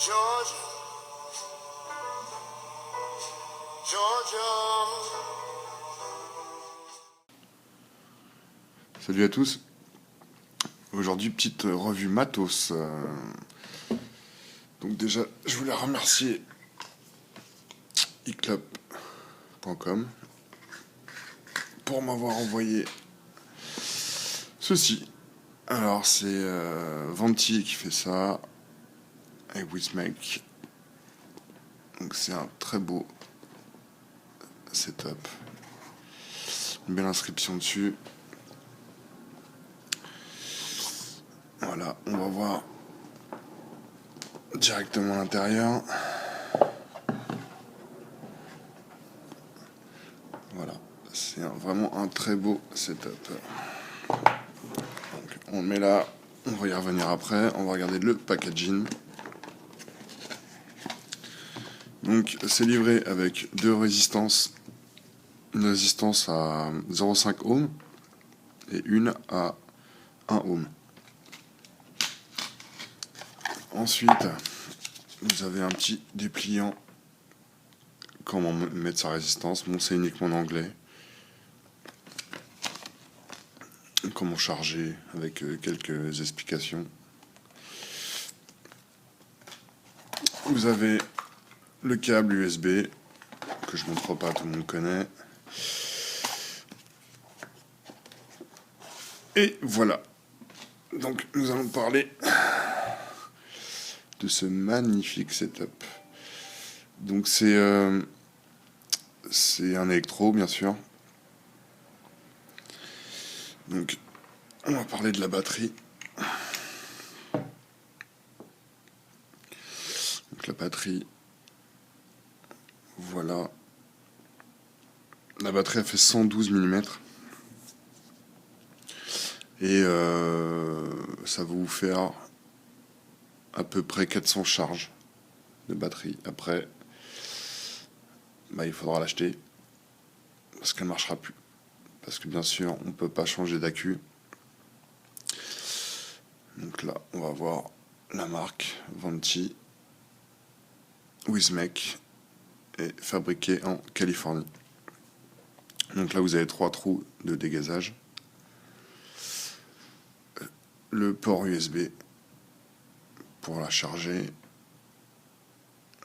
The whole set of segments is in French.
Georgia, Georgia. Salut à tous. Aujourd'hui, petite revue matos. Donc déjà, je voulais remercier iclub.com pour m'avoir envoyé ceci. Alors c'est Venti qui fait ça avec Wismec. Donc c'est un très beau setup. Une belle inscription dessus. Voilà, on va voir directement l'intérieur. Voilà, c'est vraiment un très beau setup. Donc, on le met là, on va y revenir après, on va regarder le packaging. Donc c'est livré avec deux résistances, une résistance à 0,5 ohm et une à 1 ohm. Ensuite, vous avez un petit dépliant, comment mettre sa résistance. Bon, c'est uniquement en anglais. Comment charger avec quelques explications. Vous avez le câble USB que je ne montre pas, tout le monde connaît. Et voilà. Donc nous allons parler de ce magnifique setup. Donc c'est un électro, bien sûr. Donc on va parler de la batterie. Donc la batterie, voilà. La batterie a fait 112 mm. Et ça va vous faire à peu près 400 charges de batterie. Après, il faudra l'acheter parce qu'elle ne marchera plus. Parce que bien sûr, on ne peut pas changer d'accu. Donc là, on va voir la marque Venti Wismec et fabriquée en Californie. Donc là, vous avez 3 trous de dégazage. Le port USB pour la charger.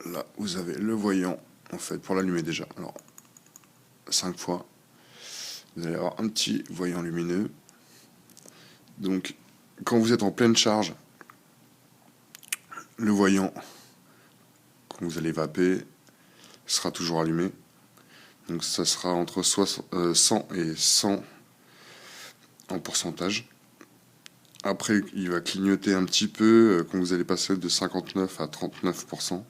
Là, vous avez le voyant, en fait, pour l'allumer déjà. Alors, 5 fois. Vous allez avoir un petit voyant lumineux. Donc, quand vous êtes en pleine charge, le voyant, quand vous allez vaper, sera toujours allumé. Donc, ça sera entre 100 et 100 en pourcentage. Après, il va clignoter un petit peu quand vous allez passer de 59 à 39%.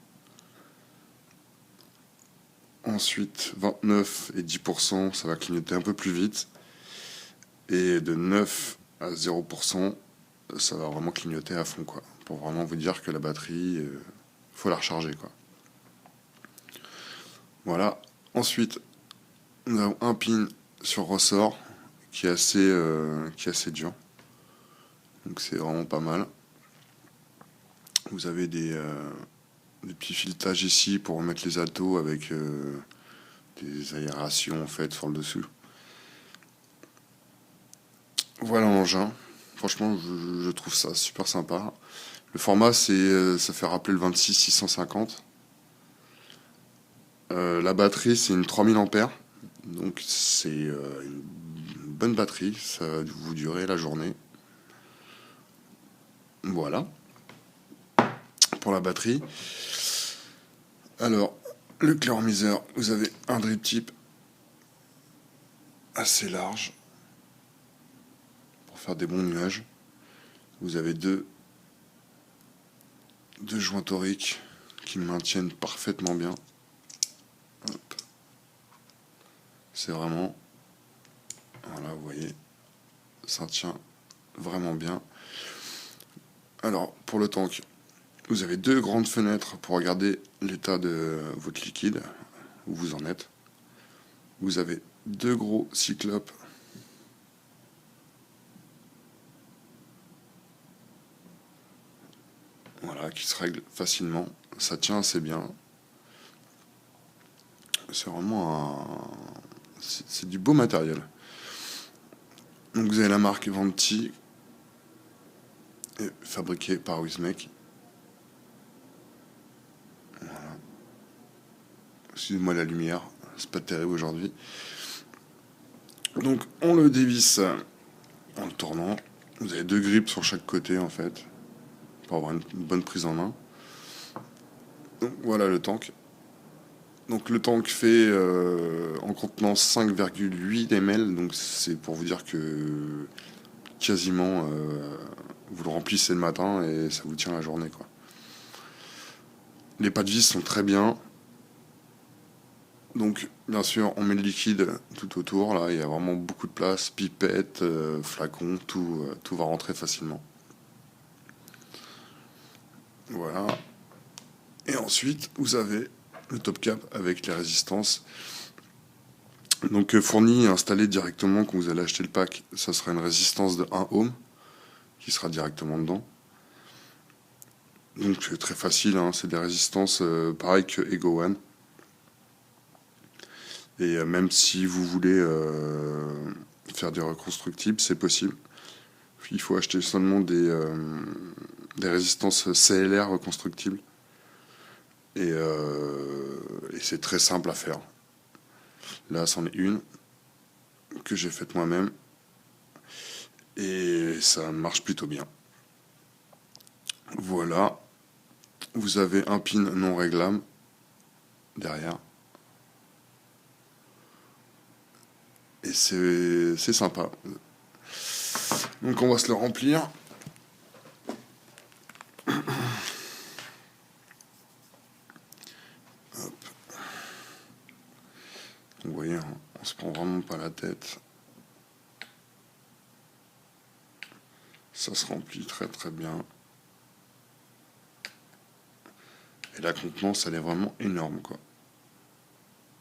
Ensuite, 29 et 10%, ça va clignoter un peu plus vite. Et de 9 à 0%, ça va vraiment clignoter à fond, quoi. Pour vraiment vous dire que la batterie, faut la recharger, quoi. Voilà. Ensuite, nous avons un pin sur ressort qui est assez dur. Donc c'est vraiment pas mal. Vous avez des petits filetages ici pour remettre les altos avec des aérations en fait sur le dessus. Voilà l'engin. Franchement, je trouve ça super sympa. Le format, ça fait rappeler le 26-650. La batterie, c'est une 3000 ampères. Donc c'est une bonne batterie. Ça va vous durer la journée. Voilà. Pour la batterie. Alors, le clair-miseur, vous avez un drip tip assez large pour faire des bons nuages. Vous avez deux joints toriques qui maintiennent parfaitement bien. Hop. C'est vraiment, voilà, vous voyez, ça tient vraiment bien. Alors, pour le tank, vous avez deux grandes fenêtres pour regarder l'état de votre liquide, où vous en êtes. Vous avez deux gros cyclopes voilà, voilà, qui se règle facilement. Ça tient assez bien. C'est vraiment c'est du beau matériel. Donc vous avez la marque Venti, fabriquée par Wismec. Voilà. Excusez-moi la lumière, c'est pas terrible aujourd'hui. Donc on le dévisse en le tournant. Vous avez 2 grippes sur chaque côté en fait, pour avoir une bonne prise en main. Donc voilà le tank. Donc le tank fait en contenance 5,8 ml, donc c'est pour vous dire que quasiment vous le remplissez le matin et ça vous tient la journée quoi. Les pas de vis sont très bien. Donc bien sûr on met le liquide tout autour, là il y a vraiment beaucoup de place, pipette, flacon, tout va rentrer facilement. Voilà. Et ensuite vous avez le top cap avec les résistances. Donc fourni et installé directement quand vous allez acheter le pack, ça sera une résistance de 1 ohm qui sera directement dedans. Donc c'est très facile, hein, c'est des résistances pareilles que Ego One. Et même si vous voulez faire des reconstructibles, c'est possible. Il faut acheter seulement des résistances CLR reconstructibles. Et c'est très simple à faire. Là, c'en est une que j'ai faite moi-même. Et ça marche plutôt bien. Voilà. Vous avez un pin non réglable derrière. Et c'est sympa. Donc on va se le remplir. Hop. Vous voyez, hein, on se prend vraiment pas la tête. Ça se remplit très très bien. Et la contenance, elle est vraiment énorme, quoi.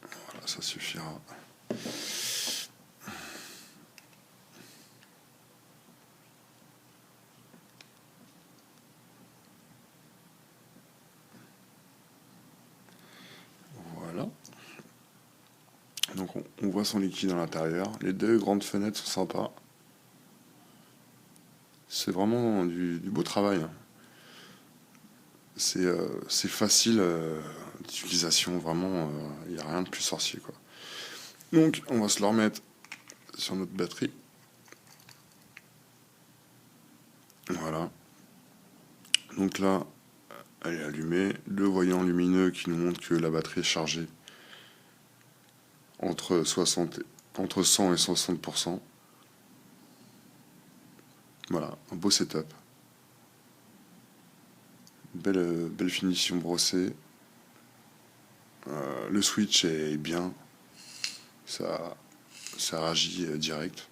Voilà, ça suffira. Voilà. Donc on voit son liquide à l'intérieur. Les 2 grandes fenêtres sont sympas. C'est vraiment du beau travail, hein. C'est facile d'utilisation, vraiment, il n'y a rien de plus sorcier, quoi. Donc on va se le remettre sur notre batterie. Voilà. Donc là, elle est allumée. Le voyant lumineux qui nous montre que la batterie est chargée entre 100 et 60%. Voilà, un beau setup. Belle finition brossée. Le switch est bien. Ça réagit direct.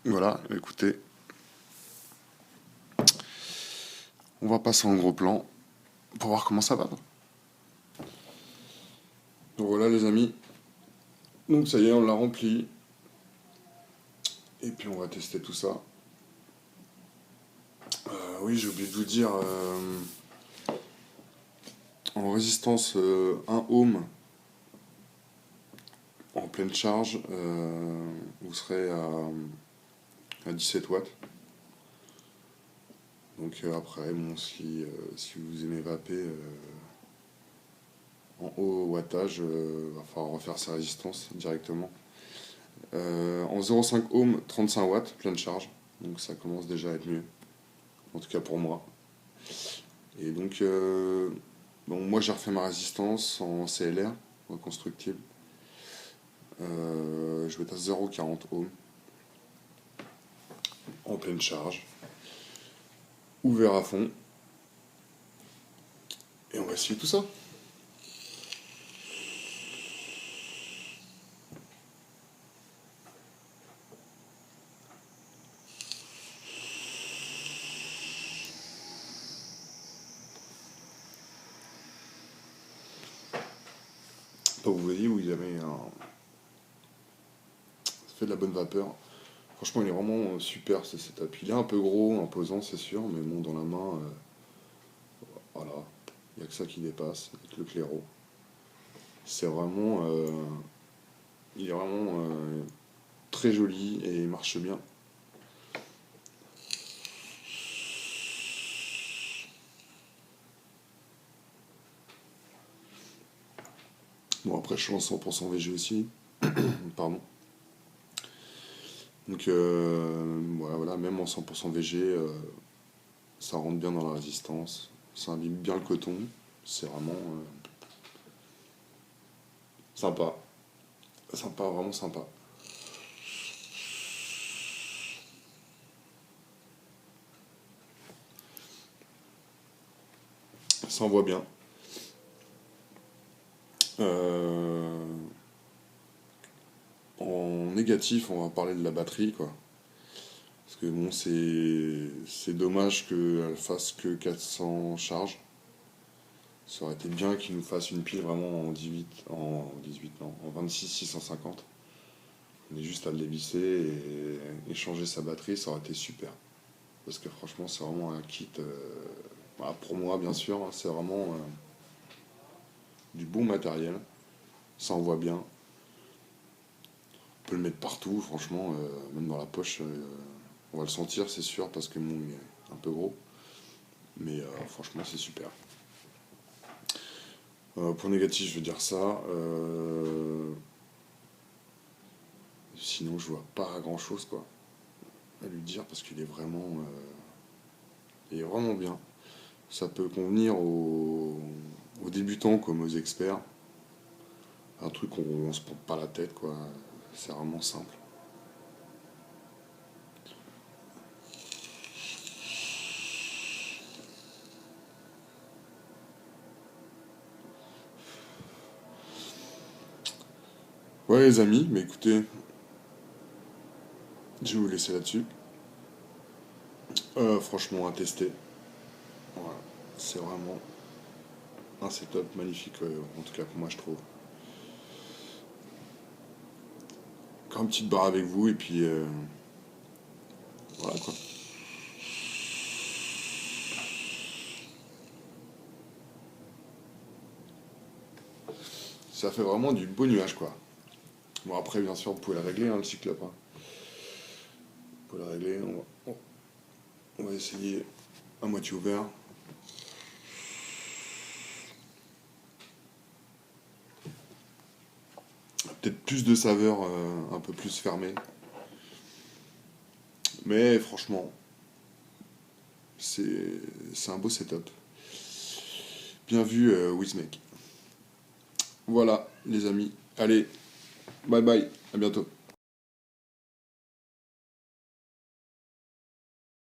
Voilà, écoutez. On va passer en gros plan pour voir comment ça va. Donc voilà les amis. Donc ça y est, on l'a rempli. Et puis on va tester tout ça. Oui, j'ai oublié de vous dire, en résistance 1 ohm en pleine charge, vous serez à 17 watts. Donc après, bon, si vous aimez vaper en haut wattage, va falloir refaire sa résistance directement. En 0,5 ohm, 35 watts, pleine charge. Donc ça commence déjà à être mieux. En tout cas pour moi. Et donc, bon, moi j'ai refait ma résistance en CLR, reconstructible. Je vais être à 0,40 ohm. En pleine charge. Ouvert à fond. Et on va essayer tout ça. Donc vous voyez où il y avait ça fait de la bonne vapeur. Franchement, il est vraiment super ce setup. Il est un peu gros, imposant, c'est sûr, mais bon, dans la main, voilà, il n'y a que ça qui dépasse, avec le claireau. C'est vraiment, il est vraiment très joli et il marche bien. Bon, après, je suis en 100% VG aussi. Pardon. Donc, voilà, même en 100% VG, ça rentre bien dans la résistance. Ça imbibe bien le coton. C'est vraiment sympa. Sympa, vraiment sympa. Ça envoie bien. Euh, En négatif, on va parler de la batterie, quoi. Parce que bon, c'est dommage qu'elle fasse que 400 charges. Ça aurait été bien qu'il nous fasse une pile vraiment en 18 non, en 26 650. On est juste à le dévisser et changer sa batterie, ça aurait été super. Parce que franchement, c'est vraiment un kit. Bah, pour moi, bien sûr, hein, c'est vraiment du bon matériel. Ça envoie bien. On peut le mettre partout, franchement, même dans la poche. On va le sentir, c'est sûr, parce que mon il est un peu gros. Mais franchement, c'est super. Point négatif, je veux dire ça. Sinon, je vois pas grand chose, quoi, à lui dire, parce il est vraiment bien. Ça peut convenir aux débutants comme aux experts. Un truc où on se prend pas la tête, quoi. C'est vraiment simple. Ouais, les amis, mais écoutez, je vais vous laisser là-dessus. Franchement, à tester. Voilà. C'est vraiment un setup magnifique, en tout cas pour moi, je trouve. Encore une petite barre avec vous, et puis voilà, quoi. Ça fait vraiment du beau nuage, quoi. Bon, après, bien sûr, vous pouvez le régler, hein, le cyclope, hein. Vous pouvez le régler. On va essayer à moitié ouvert. Peut-être plus de saveur, un peu plus fermée. Mais franchement, c'est un beau setup. Bien vu, Wizmec. Voilà, les amis. Allez, bye bye, à bientôt.